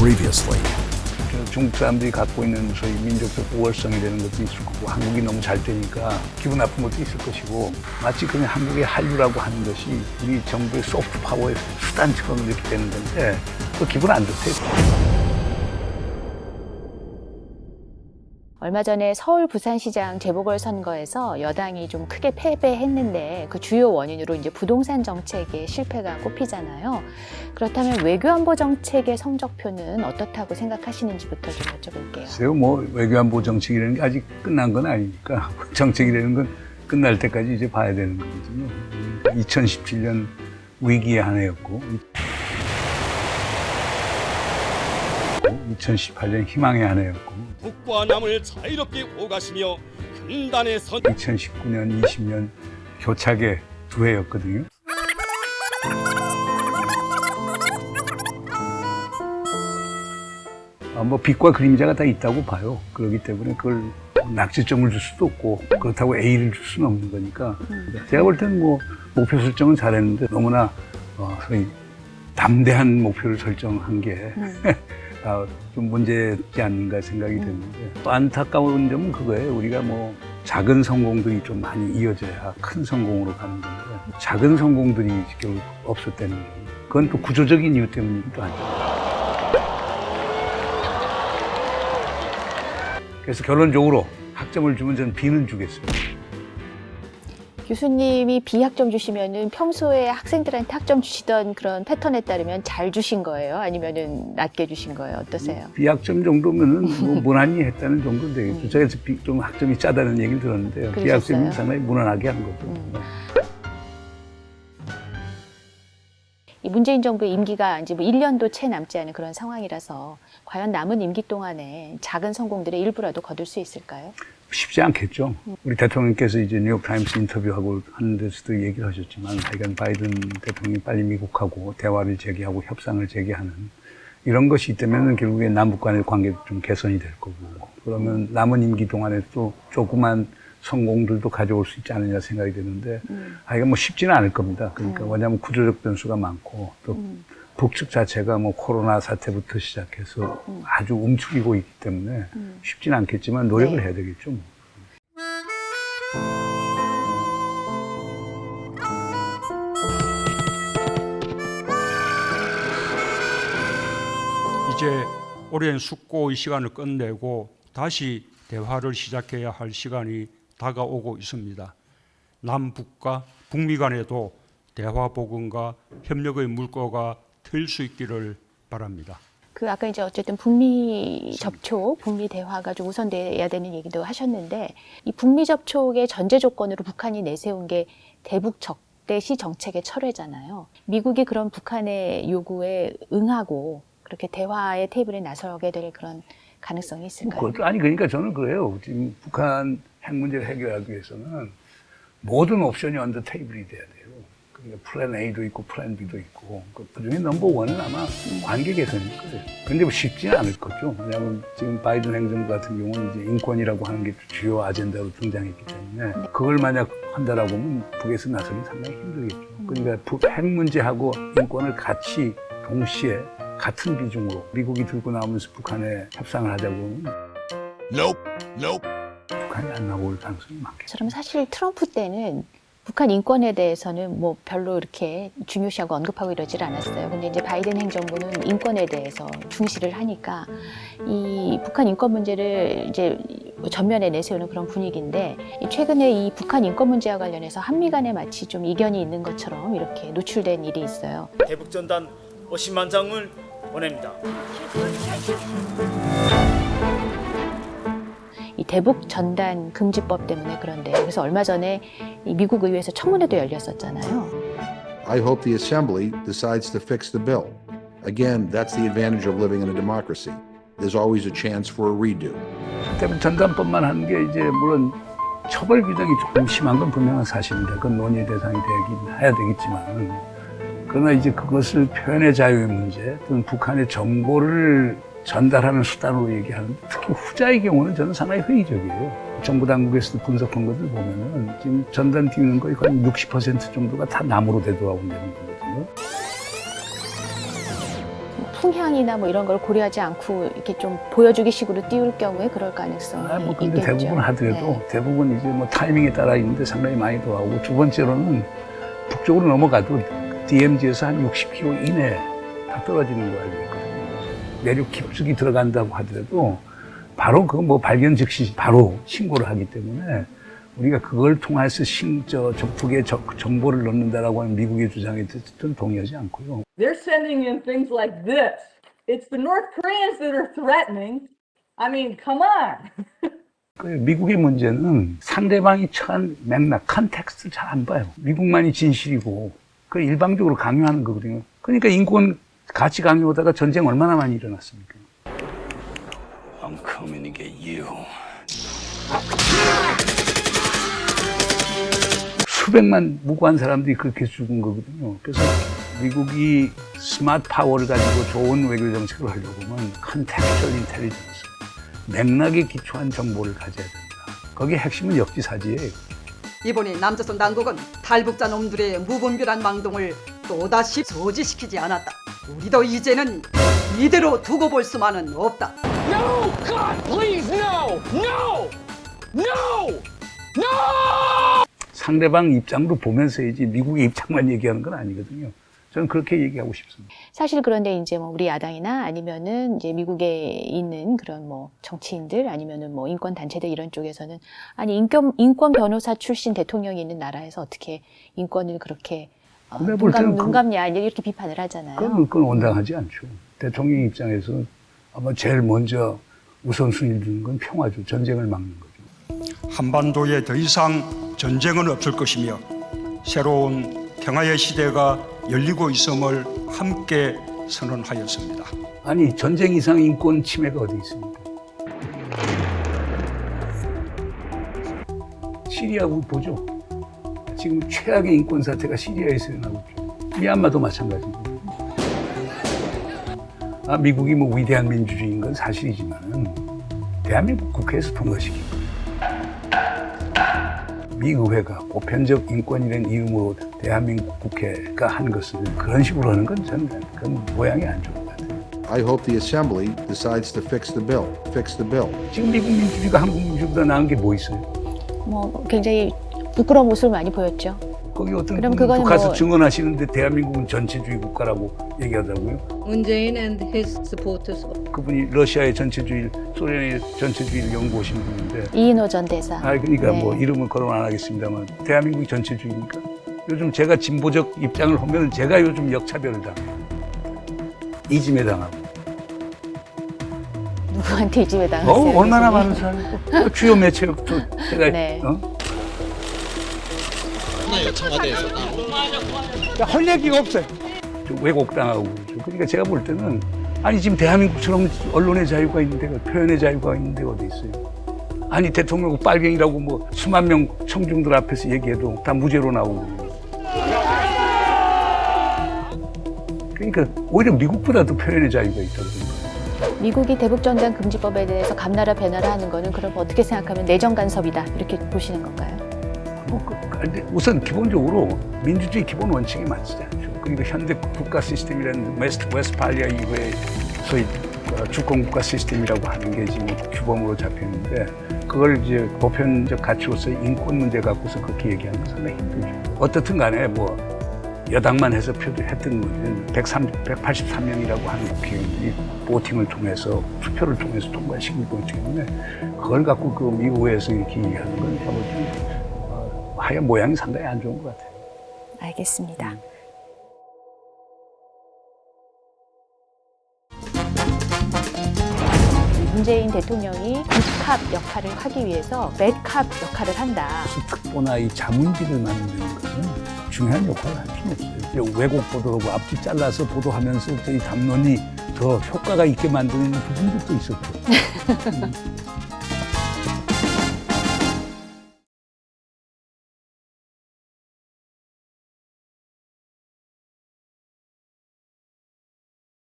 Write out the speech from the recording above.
Previously. 중국 사람들이 갖고 있는 소위 민족적 우월성이라는 것도 있을 거고 한국이 너무 잘 되니까 기분 나쁜 것도 있을 것이고 마치 그냥 한국의 한류라고 하는 것이 우리 정부의 소프트 파워의 수단처럼 이렇게 되는 건데 그 기분 안 좋대요. 얼마 전에 서울 부산시장 재보궐선거에서 여당이 좀 크게 패배했는데 그 주요 원인으로 이제 부동산 정책의 실패가 꼽히잖아요. 그렇다면 외교안보 정책의 성적표는 어떻다고 생각하시는지부터 좀 여쭤볼게요. 글쎄요, 뭐 외교안보 정책이라는 게 아직 끝난 건 아니니까 정책이라는 건 끝날 때까지 이제 봐야 되는 거거든요. 2017년 위기의 한 해였고 2018년 희망의 한 해였고 북과 남을 자유롭게 오가시며 금단의 선 2019년, 20년 교착의 두 해였거든요. 뭐 빛과 그림자가 다 있다고 봐요. 그렇기 때문에 그걸 낙제점을 줄 수도 없고 그렇다고 A를 줄 수는 없는 거니까 제가 볼 때는 뭐 목표 설정은 잘했는데 너무나 소위 담대한 목표를 설정한 게 좀 문제지 않는가 생각이 드는데 또 안타까운 점은 그거예요. 우리가 뭐 작은 성공들이 좀 많이 이어져야 큰 성공으로 가는 건데 작은 성공들이 결국 없었다는 거예요. 그건 또 구조적인 이유 때문이기도 하죠. 그래서 결론적으로 학점을 주면 저는 B는 주겠습니다. 교수님이 B학점 주시면은 평소에 학생들한테 학점 주시던 그런 패턴에 따르면 잘 주신 거예요? 아니면은 낮게 주신 거예요? 어떠세요? B학점 정도면은 뭐 무난히 했다는 정도 되겠죠. 제가 좀 학점이 짜다는 얘기를 들었는데요. B학점이 상당히 무난하게 한 거죠. 이 문재인 정부의 임기가 이제 뭐 1년도 채 남지 않은 그런 상황이라서 과연 남은 임기 동안에 작은 성공들의 일부라도 거둘 수 있을까요? 쉽지 않겠죠. 우리 대통령께서 이제 뉴욕타임스 인터뷰하고 하는 데서도 얘기를 하셨지만 하여간 바이든 대통령이 빨리 미국하고 대화를 재개하고 협상을 재개하는 이런 것이 있다면 결국에 남북 간의 관계도 좀 개선이 될 거고 그러면 남은 임기 동안에 또 조그만 성공들도 가져올 수 있지 않느냐 생각이 드는데 하여간 뭐 쉽지는 않을 겁니다. 그러니까 왜냐하면 구조적 변수가 많고 또 북측 자체가 뭐 코로나 사태부터 시작해서 아주 움츠리고 있기 때문에 쉽지는 않겠지만 노력을 해야 되겠죠. 이제 오랜 숙고의 시간을 끝내고 다시 대화를 시작해야 할 시간이 다가오고 있습니다. 남북과 북미 간에도 대화 복원과 협력의 물꼬가 트일 수 있기를 바랍니다. 그 아까 이제 어쨌든 북미 접촉, 북미 대화가 좀 우선돼야 되는 얘기도 하셨는데 이 북미 접촉의 전제 조건으로 북한이 내세운 게 대북 적대시 정책의 철회잖아요. 미국이 그런 북한의 요구에 응하고 그렇게 대화의 테이블에 나서게 될 그런 가능성이 있을까요? 아니 그러니까 저는 그래요. 지금 북한 핵 문제를 해결하기 위해서는 모든 옵션이 언더 테이블이 돼야 돼요. 그러니까 플랜 A도 있고 플랜 B도 있고 그중에 넘버 원은 아마 관계 개선일 거예요. 근데 뭐 쉽지는 않을 거죠. 왜냐하면 지금 바이든 행정부 같은 경우는 이제 인권이라고 하는 게 주요 아젠다로 등장했기 때문에 그걸 만약 한다라고 하면 북에서 나서기 상당히 힘들겠죠. 그러니까 북 핵 문제하고 인권을 같이 동시에 같은 비중으로 미국이 들고 나오면서 북한에 협상을 하자고 하면 북한이 안 나올 가능성이 많겠죠. 저는 사실 트럼프 때는 북한 인권에 대해서는 뭐 별로 이렇게 중요시하고 언급하고 이러질 않았어요. 근데 이제 바이든 행정부는 인권에 대해서 중시를 하니까 이 북한 인권 문제를 이제 전면에 내세우는 그런 분위기인데 최근에 이 북한 인권 문제와 관련해서 한미 간에 마치 좀 이견이 있는 것처럼 이렇게 노출된 일이 있어요. 대북전단 50만 장을 보냅니다. 이 대북 전단 금지법 때문에 그런데 그래서 얼마 전에 이 미국 의회에서 청문회도 열렸었잖아요. I hope the Assembly decides to fix the bill. Again, that's the advantage of living in a democracy. There's always a chance for a redo. 대북 전단법만 하는 게 이제 물론 처벌 규정이 조금 심한 건 분명한 사실입니다. 그건 논의의 대상이 되긴 해야 되겠지만 그러나 이제 그것을 표현의 자유의 문제 또는 북한의 정보를 전달하는 수단으로 얘기하는데 특히 후자의 경우는 저는 상당히 회의적이에요. 정부 당국에서도 분석한 것을 보면은 지금 전단 띄우는 거의 거의 60% 정도가 다 남으로 되돌아온다는 거거든요. 풍향이나 뭐 이런 걸 고려하지 않고 이렇게 좀 보여주기 식으로 띄울 경우에 그럴 가능성이 뭐 근데 있겠죠. 대부분 하더라도 네. 대부분 이제 뭐 타이밍에 따라 있는데 상당히 많이 들어가고 두 번째로는 북쪽으로 넘어가도 DMZ에서 한 60km 이내 다 떨어지는 거 알고 있거든요. 내륙 깊숙이 들어간다고 하더라도 바로 그 뭐 발견 즉시 바로 신고를 하기 때문에 우리가 그걸 통해서 북에 정보를 넣는다라고 하는 미국의 주장에 저는 동의하지 않고요. They're sending in things like this. It's the North Koreans that are threatening. I mean, come on. 그 미국의 문제는 상대방이 처한 맥락, 컨텍스트를 잘 안 봐요. 미국만이 진실이고 그 일방적으로 강요하는 거거든요. 그러니까 인권 가치 강요하다가 전쟁 얼마나 많이 일어났습니까? I'm coming to get you. 수백만 무고한 사람들이 그렇게 죽은 거거든요. 그래서 미국이 스마트 파워를 가지고 좋은 외교 정책을 하려고 하면 컨텍스츄얼 인텔리전스, 맥락에 기초한 정보를 가져야 된다. 거기에 핵심은 역지사지예요. 이번에 남조선 당국은 탈북자 놈들의 무분별한 망동을 또다시 저지시키지 않았다. 우리도 이제는 이대로 두고 볼 수만은 없다. No! God, please, no! No! No! No! 상대방 입장으로 보면서야지 미국의 입장만 얘기하는 건 아니거든요. 저는 그렇게 얘기하고 싶습니다. 사실 그런데 이제 뭐 우리 야당이나 아니면은 이제 미국에 있는 그런 뭐 정치인들 아니면은 뭐 인권 단체들 이런 쪽에서는 아니 인권 변호사 출신 대통령이 있는 나라에서 어떻게 인권을 그렇게 근데 볼 때는 눈 감냐 이렇게 비판을 하잖아요. 그건 온당하지 않죠. 대통령 입장에서 아마 제일 먼저 우선순위 두는 건 평화죠. 전쟁을 막는 거죠. 한반도에 더 이상 전쟁은 없을 것이며 새로운 평화의 시대가 열리고 있음을 함께 선언하였습니다. 아니 전쟁 이상 인권 침해가 어디 있습니까? 시리아 보죠. 지금 최악의 인권 사태가 시리아에서 일어나고 있죠. 미얀마도 마찬가지고. 미국이 뭐 위대한 민주주의인 건 사실이지만은 대한민국 국회에서 통과시키고 미 의회가 보편적 인권이라는 이름으로 대한민국 국회가 한 것을 그런 식으로 하는 건 저는 그건 모양이 안 좋은 것 같아요. I hope the Assembly decides to fix the bill. Fix the bill. 지금 미국 민주주의가 한국 민주주의보다 나은 게 뭐 있어요? 뭐 굉장히 부끄러운 모습을 많이 보였죠. 거기 어떤 그럼 분이 그거는 가서 뭐- 증언하시는데 대한민국은 전체주의 국가라고 얘기하더라고요. Moon Jae-in and his supporters. 그분이 러시아의 전체주의, 소련의 전체주의를 연구하신 분인데 이인호 전 대사. 그러니까 네. 뭐 이름은 거론 안 하겠습니다만 대한민국이 전체주의니까 요즘 제가 진보적 입장을 보면 제가 요즘 역차별을 당해요. 이짐에 당하고. 누구한테 이집에 당했어요? 얼마나 교수님? 많은 사람이 주요 매체도 제가 네. 할 얘기가 없어요. 왜곡당하고 그러죠. 그러니까 제가 볼 때는 아니 지금 대한민국처럼 언론의 자유가 있는 데가 표현의 자유가 있는 데가 어디 있어요. 아니 대통령 빨갱이라고 뭐 수만 명 청중들 앞에서 얘기해도 다 무죄로 나오고. 그러니까 오히려 미국보다도 표현의 자유가 있다고 생각해요. 미국이 대북전단 금지법에 대해서 감나라 배나라 하는 거는 그럼 어떻게 생각하면 내정 간섭이다 이렇게 보시는 건가요? 근데 우선 기본적으로 민주주의 기본 원칙에 맞지 않죠. 그러니까 현대 국가 시스템이라는 웨스트팔리아 이후에 소위 주권 국가 시스템이라고 하는 게 지금 규범으로 잡혔는데 그걸 이제 보편적 가치로서의 인권 문제 갖고서 그렇게 얘기하는 건 상당히 힘들죠. 어떻든 간에 뭐 여당만 해서 했던 문제는 183명이라고 하는 국회의원들이 보팅을 통해서 투표를 통해서 통과시킨 거기 때문에 그걸 갖고 그 미국에서 이렇게 얘기하는 건 좀 하얀 모양이 상당히 안 좋은 것 같아요. 알겠습니다. 문재인 대통령이 굿캅 역할을 하기 위해서 배캅 역할을 한다. 무슨 특보나 이 자문지를 만드는 것은 중요한 역할을 할 수는 없어요. 왜곡 보도하고 앞뒤 잘라서 보도하면서 이 담론이 더 효과가 있게 만드는 부분도 또 있었고.